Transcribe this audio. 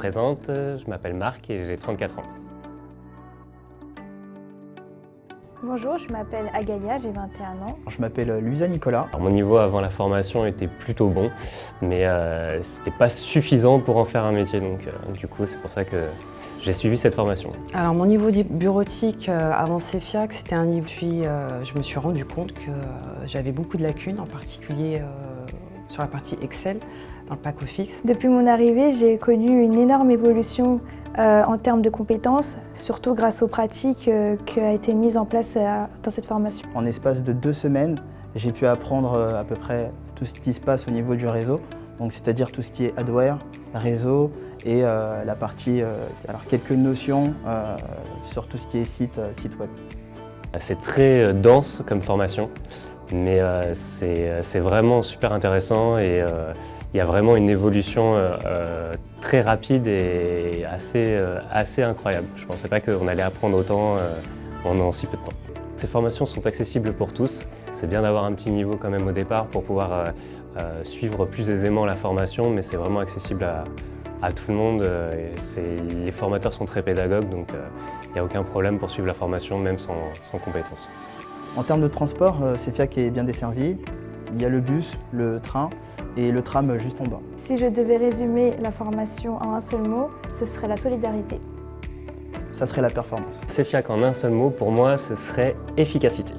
présente, je m'appelle Marc et j'ai 34 ans. Bonjour, je m'appelle Agalia, j'ai 21 ans. Je m'appelle Luisa Nicolas. Alors, mon niveau avant la formation était plutôt bon, mais c'était pas suffisant pour en faire un métier, donc du coup c'est pour ça que j'ai suivi cette formation. Alors mon niveau bureautique avant CEFIAC, c'était un niveau, puis je me suis rendu compte que j'avais beaucoup de lacunes, en particulier sur la partie Excel, dans le pack office. Depuis mon arrivée, j'ai connu une énorme évolution en termes de compétences, surtout grâce aux pratiques qui ont été mises en place dans cette formation. En espace de 2 semaines, j'ai pu apprendre à peu près tout ce qui se passe au niveau du réseau, donc c'est-à-dire tout ce qui est hardware, réseau et la partie, alors quelques notions sur tout ce qui est site web. C'est très dense comme formation, mais c'est vraiment super intéressant et il y a vraiment une évolution très rapide et assez incroyable. Je ne pensais pas qu'on allait apprendre autant en si peu de temps. Ces formations sont accessibles pour tous. C'est bien d'avoir un petit niveau quand même au départ pour pouvoir suivre plus aisément la formation, mais c'est vraiment accessible à tout le monde. Les formateurs sont très pédagogues, donc il n'y a aucun problème pour suivre la formation, même sans compétences. En termes de transport, CEFIAC est bien desservi. Il y a le bus, le train et le tram juste en bas. Si je devais résumer la formation en un seul mot, ce serait la solidarité. Ça serait la performance. CEFIAC en un seul mot, pour moi, ce serait efficacité.